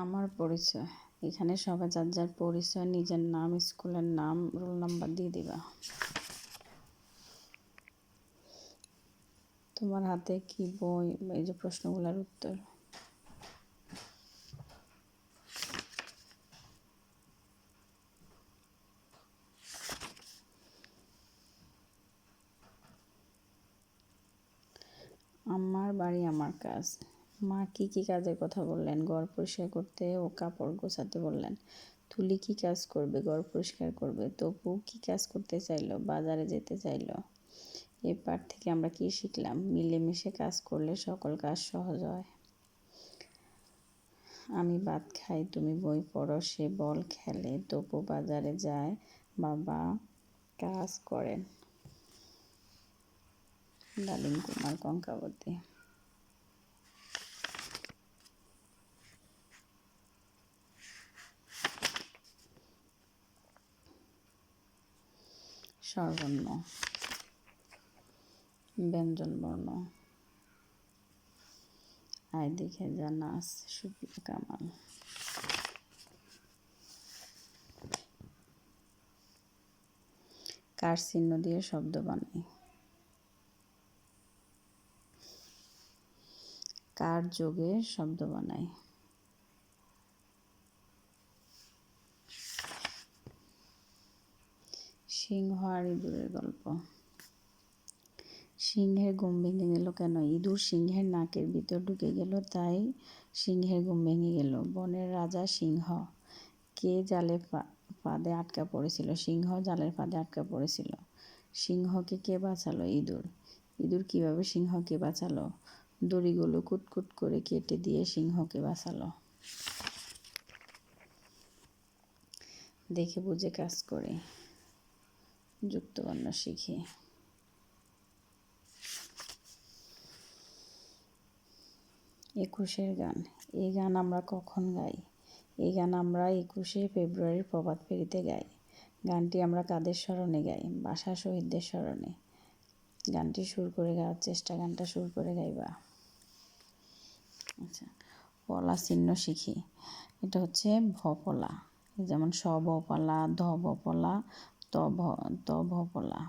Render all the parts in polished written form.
আমার পরিচয়। এখানে সবাই যার যার পরিচয়, নিজের নাম, স্কুলের নাম, রোল নাম্বার দিয়ে দিবা। তোমার হাতে কি বই? এই যে প্রশ্নগুলোর উত্তর। আমার বাড়ি আমার কাজ। মা কি কি কাজের কথা বললেন? ঘর পরিষ্কার করতে ও কাপড় গোছাতে বললেন। তুলি কি কাজ করবে? ঘর পরিষ্কার করবে। তপু কি কাজ করতে চাইলো? বাজারে যেতে চাইলো। এই পাঠ থেকে আমরা কি শিখলাম? মিলেমিশে কাজ করলে সকল কাজ সহজ হয়। আমি ভাত খাই, তুমি বই পড়ো, সে বল খেলে, তপু বাজারে যায়, বাবা কাজ করেন। ডালিম কুমার কঙ্কাবতী। স্বরবর্ণ, ব্যঞ্জনবর্ণ। আয় দেখে যা নাচ, সুপ্রিয়া কামাল। কার চিহ্ন দিয়ে শব্দ বানাই? কার যোগে শব্দ বানাই? সিংহ আর ইঁদুরের গল্প। সিংহের ঘুম ভেঙে গেল কেন? ইঁদুর সিংহের নাকের ভিতর ঢুকে গেল, তাই সিংহের ঘুম ভেঙে গেল। বনের রাজা সিংহ। কে জালে ফাঁদে আটকা পড়েছিল? সিংহ জালের ফাঁদে আটকা পড়েছিল। সিংহকে কে বাঁচালো? ইঁদুর। ইঁদুর কিভাবে সিংহকে বাঁচালো? দড়িগুলো কুটকুট করে কেটে দিয়ে সিংহকে বাঁচালো। দেখে বুঝে কাজ করে, যুক্তবর্ণ শিখি। একুশের গান। এই গান আমরা কখন গাই? এই গান আমরা 21শে ফেব্রুয়ারির প্রভাত ফেরিতে গাই। গানটি আমরা কাদের স্মরণে গাই? ভাষা শহীদদের স্মরণে। গানটি সুর করে গাওয়ার চেষ্টা, গানটা সুর করে গাইবা। আচ্ছা, পলা চিহ্ন শিখি। এটা হচ্ছে ভপলা, যেমন স ভপলা, ধ ভপলা, ত ভপলা।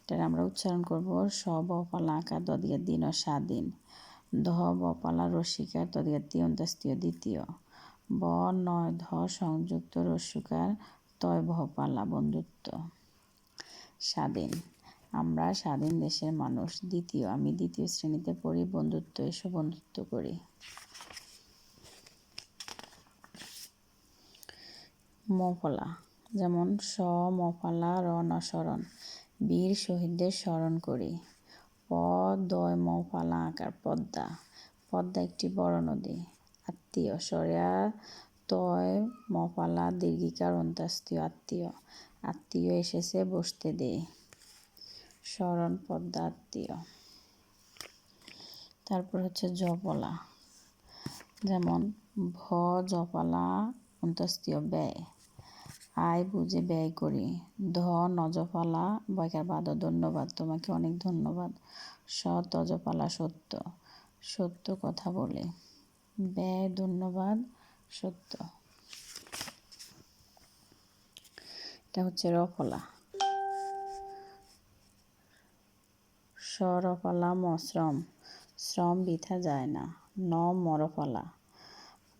এটার আমরা উচ্চারণ করব স ভপলা আকার দ দিয়ে দিন ও স্বাধীন, ধ বপালা রসিকার তদিয়া তিয়ন্তাস্তীয় দ্বিতীয়, ব নয় ধ সংযুক্ত রস্যকার তয় ভপালা বন্ধুত্ব। স্বাধীন, আমরা স্বাধীন দেশের মানুষ। দ্বিতীয়, আমি দ্বিতীয় শ্রেণীতে পড়ি। বন্ধুত্ব, এসো বন্ধুত্ব করি। মফলা, যেমন স মফলা র নসরণ, বীর শহীদদের স্মরণ করি। প দয় মফলা আকার পদ্মা, পদ্মা একটি বড় নদী। আত্মীয়, সরেয়া তয় মফলা দীর্ঘিকার অন্তাস্তীয় আত্মীয়, আত্মীয় এসেছে বসতে দে। স্মরণ, পদ্মা, আত্মীয়। তারপর হচ্ছে জপলা, যেমন ভ জপালা অন্ত্যস্তীয় ব্যয়, আয় বুঝে ব্যয় করি। ধ নজপালা বয়কার বাদ, ধন্যবাদ, তোমাকে অনেক ধন্যবাদ। স তজপালা সত্য, সত্য কথা বলে। ব্যয়, ধন্যবাদ, সত্য। এটা হচ্ছে রফলা। স রফলা মশ্রম, শ্রম বৃথা যায় না। ন মরফলা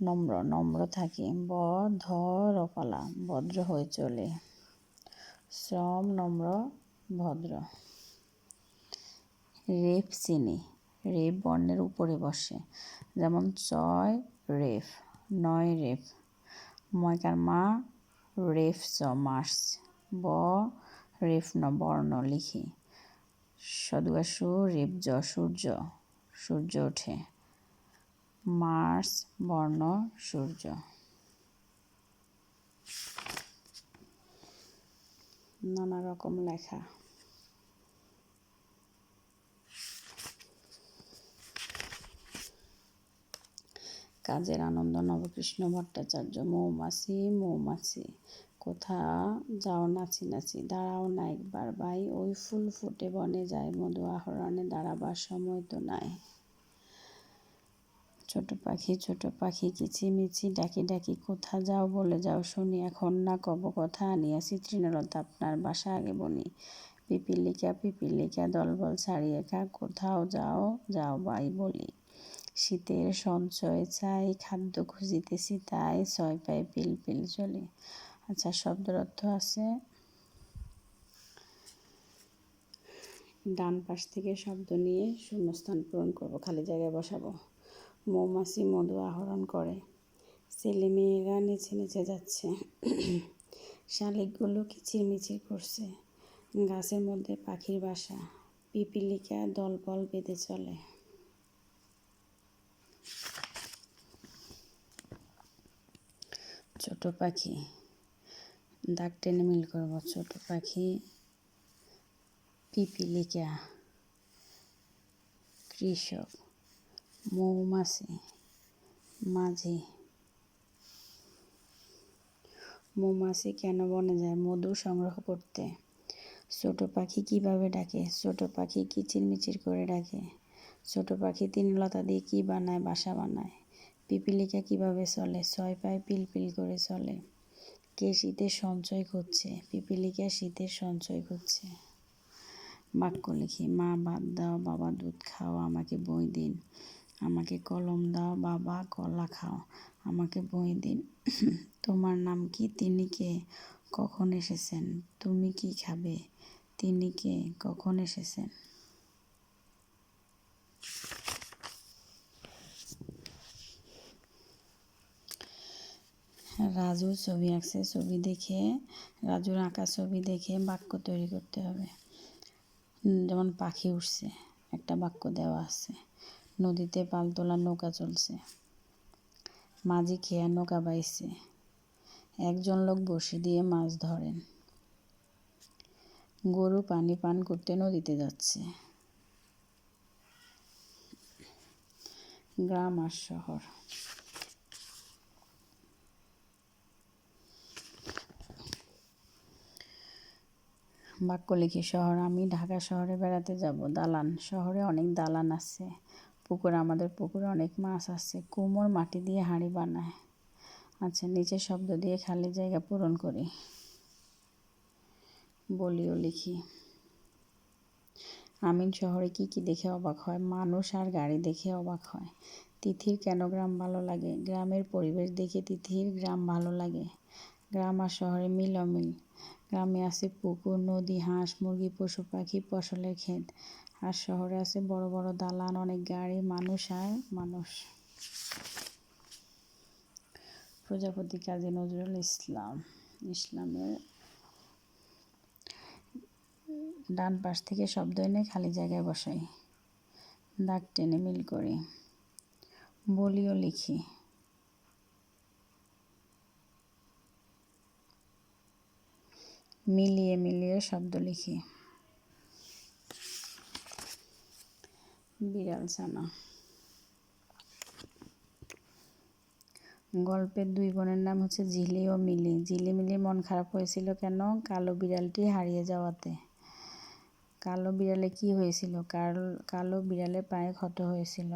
নম্র, নম্র থাকি। ব ধ রফলা ভদ্র হয়ে চলে। শ্রম, নম্র, ভদ্র। রেফ চিনি, রেফ বর্ণের উপরে বসে, যেমন চয় রেফ, নয় রেফ। ময়কার মা রেফ চ মাস, ব রেফ ন বর্ণ লিখি। সদুয়াশু রেফ জ সূর্য, সূর্য ওঠে। মার্স বর্ণ সূর্য। নানা রকম লেখা। কাজের আনন্দ, নবকৃষ্ণ ভট্টাচার্য। মৌমাছি, মৌমাছি কোথা যাও নাচি নাচি, দাঁড়াও না একবার ভাই, ওই ফুল ফুটে বনে যায় মধু আহরণে, দাঁড়াবার সময় তো নাই। ছোট পাখি কিচিমিচি ডাকি ডাকি কোথা যাও বলে যাও শুনি, এখন না কব কথা আনিয়াছি তৃণলতা আপনার বাসা আগে বনি। পিপিলিকা দলবল ছাড়িয়ে খা, কোথাও যাও যাও বাই বলি। শীতের সঞ্চয় চাই, খাদ্য খুঁজিতেছি তাই, ছয় পায়ে পিলপিল চলি। আচ্ছা, শব্দের অর্থ আছে, ডান পাশ থেকে শব্দ নিয়ে শূন্যস্থান পূরণ করব, খালি জায়গায় বসাবো। মৌমাছি মধু আহরণ করে, ছেলেমেয়েরা নেচে নেচে যাচ্ছে, শালিকগুলো কিচিরমিচির করছে, গাছের মধ্যে পাখির বাসা, পিপিলিকা দলবল বেঁধে চলে। ছোট পাখি, দাগ টেনে মিল করব। ছোট পাখি, পিপিলিকা কৃষক, মৌমাছি মাঝি। মৌমাছি কেন বনে যায়? মধু সংগ্রহ করতে। ছোট পাখি কিভাবে ডাকে? ছোট পাখি কিচিরমিচির করে ডাকে। ছোট পাখি তৃণলতা দিয়ে কি বানায়? বাসা বানায়। পিপিলিকা কিভাবে চলে? ছয় পায়ে পিলপিল করে চলে। কে শীতের সঞ্চয় করছে? পিপিলিকা শীতের সঞ্চয় করছে। বাক্য লিখি। মা ভাত দাও, বাবা দুধ খাও, আমাকে বই দিন। আমাকে কলম দাও, বাবা কলা খাও, আমাকে বই দিন। তোমার নাম কি? তিনি কে? কখন এসেছেন? তুমি কি খাবে? তিনি কে? কখন এসেছেন? রাজু ছবি আঁকছে, রাজুর আঁকা ছবি দেখে বাক্য তৈরি করতে হবে। যেমন পাখি উঠছে, একটা বাক্য দেওয়া আছে। নদীতে পালতোলা নৌকা চলছে। মাঝি খেয়া নৌকা বাইছে। একজন লোক বড়শি দিয়ে মাছ ধরেন। গরু পানি পান করতে নদীতে যাচ্ছে। গ্রাম আর শহর। বাক্য লিখি। শহর, আমি ঢাকা শহরে বেড়াতে যাব। দালান, শহরে অনেক দালান আছে। পুকুর, আমাদের পুকুরে অনেক মাছ আছে। কুমোর মাটি দিয়ে হাঁড়ি বানায়। আচ্ছা, নিচের শব্দ দিয়ে খালি জায়গা পূরণ করি। বলিও লিখি। আমিন শহরে কি কি দেখে অবাক হয়? মানুষ আর গাড়ি দেখে অবাক হয়। তিথির কেন গ্রাম ভালো লাগে? গ্রামের পরিবেশ দেখে তিথির গ্রাম ভালো লাগে। গ্রাম আর শহরে মিল অমিল। গ্রামে আছে পুকুর, নদী, হাঁস মুরগি, পশু পাখি, ফসলের ক্ষেত। আর শহরে আছে বড় বড় দালান, অনেক গাড়ি, মানুষ আর মানুষ। প্রজাপতি কাজী নজরুল ইসলামের। ডান পাশ থেকে শব্দ এনে খালি জায়গায় বসাই, দাগ টেনে মিল করি। বলিও লিখি। মিলিয়ে শব্দ লিখি। বিড়াল ছানা। গল্পের দুই বোনের নাম হচ্ছে ঝিলি ও মিলি। ঝিলিমিলির মন খারাপ হয়েছিল কেন? কালো বিড়ালটি হারিয়ে যাওয়াতে। কালো বিড়ালে কি হয়েছিল? কালো বিড়ালের পায়ে ক্ষত হয়েছিল।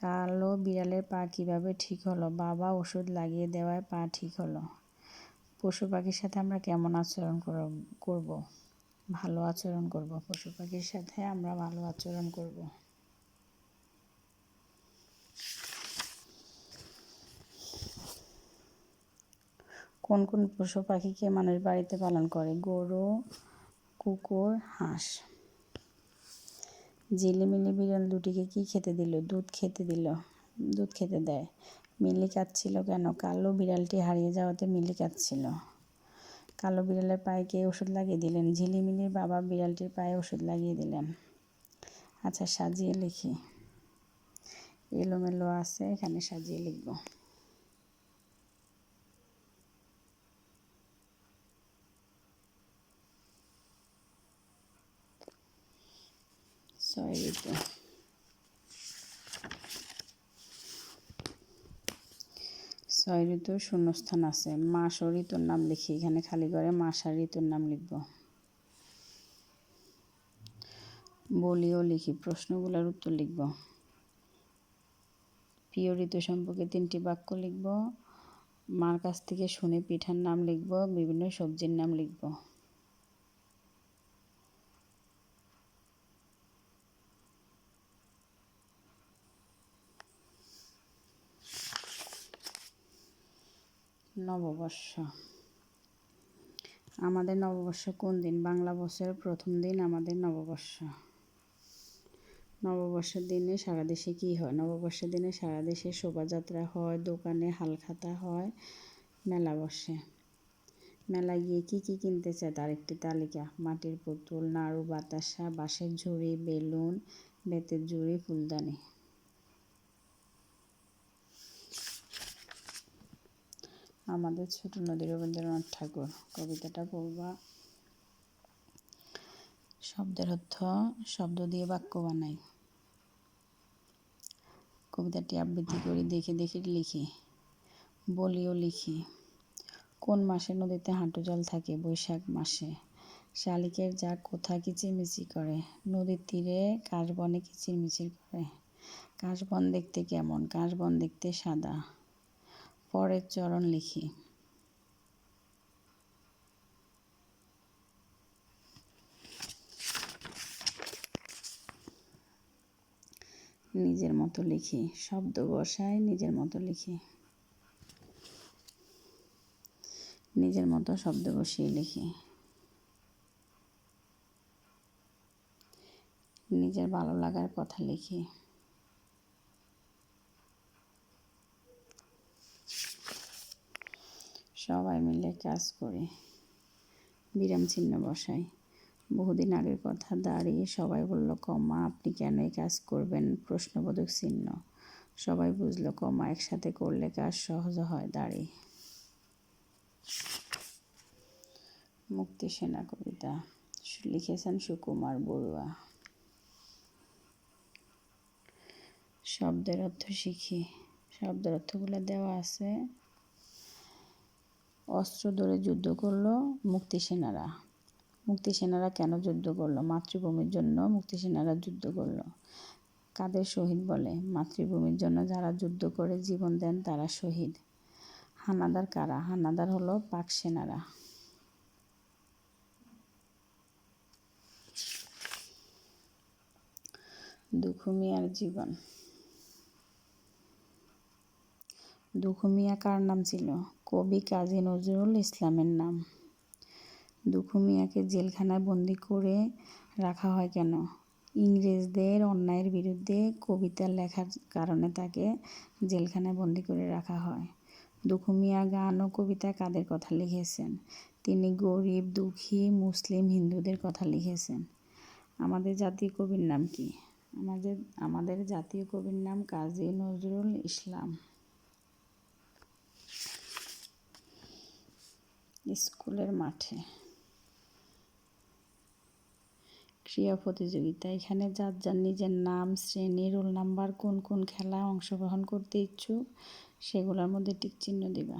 কালো বিড়ালের পা কিভাবে ঠিক হলো? বাবা ওষুধ লাগিয়ে দেওয়ায় পা ঠিক হলো। পশু পাখির সাথে আমরা কেমন আচরণ করব? ভালো আচরণ করব। পশু পাখির সাথে আমরা ভালো আচরণ করব। কোন কোন পশু পাখিকে মানুষ বাড়িতে পালন করে? গরু, কুকুর, হাঁস। ঝিলিমিলি বিড়াল দুটিকে কি খেতে দিল? দুধ খেতে দেয়। মিলি কাঁদছিল কেন? কালো বিড়ালটি হারিয়ে যাওয়াতে মিলি কাঁদছিল। কালো বিড়ালের পায়ে কে ওষুধ লাগিয়ে দিলেন? ঝিলিমিলির বাবা বিড়ালটির পায়ে ওষুধ লাগিয়ে দিলেন। আচ্ছা, সাজিয়ে লিখি। এলোমেলো আছে, এখানে সাজিয়ে লিখব। ছয় ঋতু। ছয় ঋতুর শূন্যস্থান আছে। মাস ও ঋতুর নাম লিখি। এখানে খালি করে মাস আর ঋতুর নাম লিখব। বলিও লিখি। প্রশ্নগুলোর উত্তর লিখব। প্রিয় ঋতু সম্পর্কে 3টি বাক্য লিখব। মার কাছ থেকে শুনে পিঠার নাম লিখব, বিভিন্ন সবজির নাম লিখব। নববর্ষ। আমাদের নববর্ষ কোন দিন? বাংলা বছরের প্রথম দিন আমাদের নববর্ষ। নববর্ষের দিনে সারা দেশে কী হয়? নববর্ষের দিনে সারা দেশে শোভাযাত্রা হয়, দোকানে হালখাতা হয়, মেলা বসে। মেলায় গিয়ে কী কী কিনতে চায় তার একটি তালিকা। মাটির পুতুল, নাড়ু, বাতাসা, বাঁশের ঝুড়ি, বেলুন, বেতের ঝুড়ি, ফুলদানি। আমাদের ছোট নদী, রবীন্দ্রনাথ ঠাকুর। কবিতাটা পড়বা। শব্দের অর্থ, শব্দ দিয়ে বাক্য বানাই। কবিতাটি আবৃত্তি করি, দেখে দেখে লিখি, বলিও লিখি। কোন মাসে নদীতে হাঁটু জল থাকে? বৈশাখ মাসে। শালিকের যা কোথা কিচিরমিচির করে? নদীর তীরে কাশবনে কিচিরমিচির করে। কাশবন দেখতে কেমন? কাশবন দেখতে সাদা। পরের চরণ লিখি। নিজের মতো লিখি। শব্দ বসায় নিজের মতো লিখি। নিজের মতো শব্দ বসিয়ে লিখি। নিজের ভালো লাগার কথা লিখি। সবাই মিলে কাজ করি। বিরাম চিহ্ন বসাই। বহুদিন আগের কথা। দাঁড়িয়ে সবাই বলল, কমা, আপনি কেন এই কাজ করবেন? প্রশ্নবোধক চিহ্ন। সবাই বুঝলো, কমা, একসাথে করলে কাজ সহজ হয়। দাঁড়িয়ে। মুক্তি সেনা কবিতা লিখেছেন সুকুমার বড়ুয়া। শব্দের অর্থ শিখি। শব্দের অর্থগুলো দেওয়া আছে। অস্ত্র ধরে যুদ্ধ করলো মুক্তিসেনারা। মুক্তিসেনারা কেন যুদ্ধ করলো? মাতৃভূমির জন্য মুক্তিসেনারা যুদ্ধ করলো। কাদের শহীদ বলে? মাতৃভূমির জন্য যারা যুদ্ধ করে জীবন দেন তারা শহীদ। হানাদার কারা? হানাদার হলো পাক সেনারা। দুখু মিয়ার জীবন। দুখু মিয়া কার নাম ছিল? কবি কাজী নজরুল ইসলামের নাম। দুখু মিয়াকে জেলখানায় বন্দি করে রাখা হয় কেন? ইংরেজদের অন্যায়ের বিরুদ্ধে কবিতা লেখার কারণে তাকে জেলখানায় বন্দি করে রাখা হয়। দুখু মিয়া গান ও কবিতা কাদের কথা লিখেছেন? তিনি গরিব, দুঃখী, মুসলিম, হিন্দুদের কথা লিখেছেন। আমাদের জাতীয় কবির নাম কি? আমাদের জাতীয় কবির নাম কাজী নজরুল ইসলাম। স্কুলের মাঠে। ক্রীড়া প্রতিযোগিতা। এখানে যার যার নিজের নাম, শ্রেণী, রোল নাম্বার, কোন কোন খেলায় অংশগ্রহণ করতে ইচ্ছুক সেগুলোর মধ্যে টিক চিহ্ন দিবা।